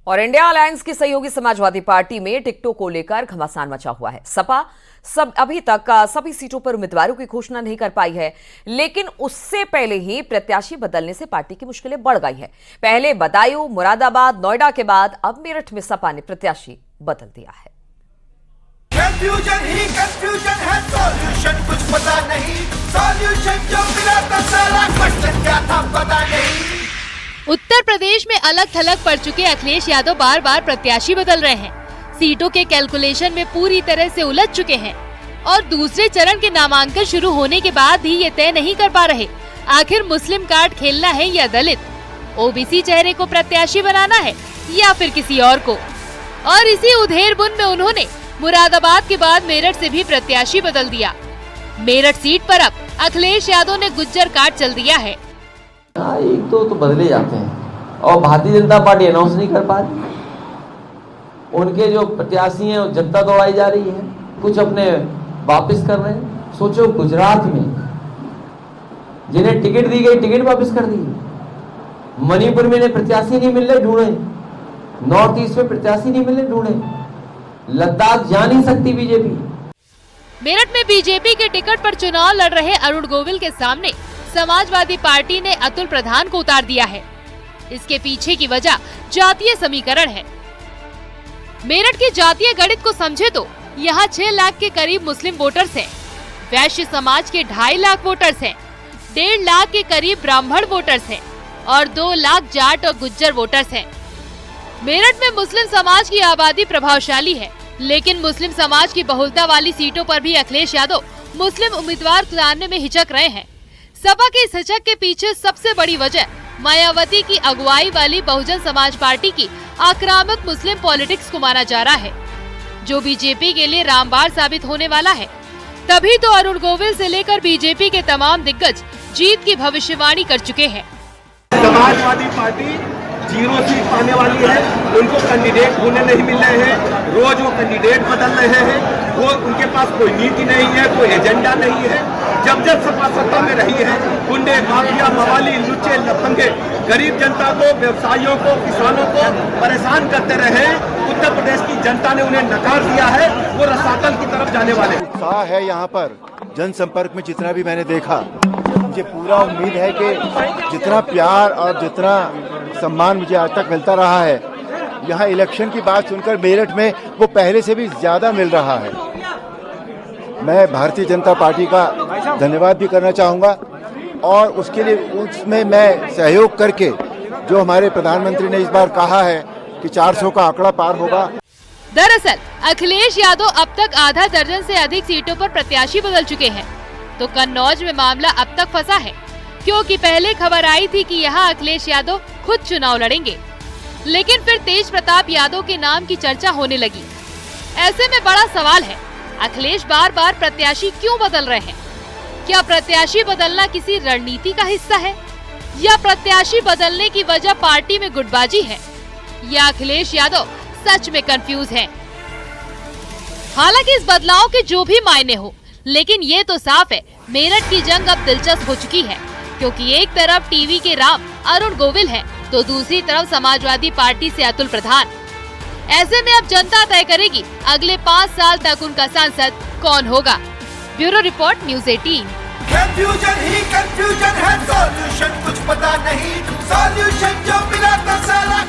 और India alliance की सहयोगी समाजवादी पार्टी में टिकटों को लेकर घमासान मचा हुआ है। सपा अभी तक सभी सीटों पर उम्मीदवारों की घोषणा नहीं कर पाई है, लेकिन उससे पहले ही प्रत्याशी बदलने से पार्टी की मुश्किलें बढ़ गई है। पहले बदायूं, मुरादाबाद, नोएडा के बाद अब मेरठ में सपा ने प्रत्याशी बदल दिया है। कंफ्यूजन ही कंफ्यूजन है, सॉल्यूशन कुछ पता नहीं, सॉल्यूशन जो मिला था सारा क्वेश्चन क्या था पता नहीं। उत्तर प्रदेश में अलग थलग पड़ चुके अखिलेश यादव बार बार प्रत्याशी बदल रहे हैं। सीटों के कैलकुलेशन में पूरी तरह से उलझ चुके हैं और दूसरे चरण के नामांकन शुरू होने के बाद भी ये तय नहीं कर पा रहे आखिर मुस्लिम कार्ड खेलना है या दलित, ओबीसी चेहरे को प्रत्याशी बनाना है या फिर किसी और को। और इसी उधेड़-बुन में उन्होंने मुरादाबाद के बाद मेरठ से भी प्रत्याशी बदल दिया। मेरठ सीट पर अब अखिलेश यादव ने गुज्जर कार्ड चल दिया है। एक तो बदले जाते हैं और भारतीय जनता पार्टी अनाउंस नहीं कर पा रही। उनके जो प्रत्याशी हैं जनता दौड़ाई जा रही है, कुछ अपने वापस कर रहे हैं। सोचो गुजरात में जिन्हें टिकट दी गई टिकट वापस कर दी, मणिपुर में प्रत्याशी नहीं मिल रहे ढूंढे, नॉर्थ ईस्ट में प्रत्याशी नहीं मिल रहे ढूंढे, लद्दाख जा नहीं सकती बीजेपी। मेरठ में बीजेपी के टिकट पर चुनाव लड़ रहे अरुण गोविल के सामने समाजवादी पार्टी ने अतुल प्रधान को उतार दिया है। इसके पीछे की वजह जातीय समीकरण है। मेरठ के जातीय गणित को समझे तो यहाँ 6 लाख के करीब मुस्लिम वोटर्स हैं, वैश्य समाज के 2.5 लाख वोटर्स हैं, 1.5 लाख के करीब ब्राह्मण वोटर्स हैं और 2 लाख जाट और गुज्जर वोटर्स हैं। मेरठ में मुस्लिम समाज की आबादी प्रभावशाली है, लेकिन मुस्लिम समाज की बहुलता वाली सीटों पर भी अखिलेश यादव मुस्लिम उम्मीदवार उतारने में हिचक रहे हैं। सपा के इस हिचक के पीछे सबसे बड़ी वजह मायावती की अगुवाई वाली बहुजन समाज पार्टी की आक्रामक मुस्लिम पॉलिटिक्स को माना जा रहा है, जो बीजेपी के लिए रामबाण साबित होने वाला है। तभी तो अरुण गोविल से लेकर बीजेपी के तमाम दिग्गज जीत की भविष्यवाणी कर चुके हैं। समाजवादी पार्टी 0 सीट पाने वाली है, उनको कैंडिडेट ढूंढने नहीं मिल रहे हैं, रोज वो कैंडिडेट बदल रहे हैं, वो उनके पास कोई नीति नहीं है, कोई एजेंडा नहीं है। जब सपा सत्ता में रही है, गुंडे, माफिया, मवाली, लुच्चे, लफंगे गरीब जनता को, व्यवसायियों को, किसानों को परेशान करते रहे। उत्तर प्रदेश की जनता ने उन्हें नकार दिया है, वो रसातल की तरफ जाने वाले। उत्साह है यहाँ पर जनसंपर्क में, जितना भी मैंने देखा, मुझे पूरा उम्मीद है कि जितना प्यार और जितना सम्मान मुझे आज तक मिलता रहा है, यहाँ इलेक्शन की बात सुनकर मेरठ में वो पहले से भी ज्यादा मिल रहा है। मैं भारतीय जनता पार्टी का धन्यवाद भी करना चाहूँगा और उसके लिए उसमें मैं सहयोग करके, जो हमारे प्रधानमंत्री ने इस बार कहा है कि 400 का आंकड़ा पार होगा। दरअसल अखिलेश यादव अब तक आधा दर्जन से अधिक सीटों पर प्रत्याशी बदल चुके हैं, तो कन्नौज में मामला अब तक फंसा है, क्योंकि पहले खबर आई थी कि यहाँ अखिलेश यादव खुद चुनाव लड़ेंगे, लेकिन फिर तेज प्रताप यादव के नाम की चर्चा होने लगी। ऐसे में बड़ा सवाल है, अखिलेश बार बार प्रत्याशी क्यों बदल रहे हैं? क्या प्रत्याशी बदलना किसी रणनीति का हिस्सा है, या प्रत्याशी बदलने की वजह पार्टी में गुटबाजी है, या अखिलेश यादव सच में कंफ्यूज हैं? हालांकि इस बदलाव के जो भी मायने हो, लेकिन ये तो साफ है, मेरठ की जंग अब दिलचस्प हो चुकी है, क्योंकि एक तरफ टीवी के राम अरुण गोविल हैं, तो दूसरी तरफ समाजवादी पार्टी से अतुल प्रधान। ऐसे में अब जनता तय करेगी अगले 5 साल तक उनका सांसद कौन होगा। Bureau report, news 18। कंफ्यूजन ही कंफ्यूजन है, सॉल्यूशन कुछ पता नहीं, सॉल्यूशन जो मिला था सारा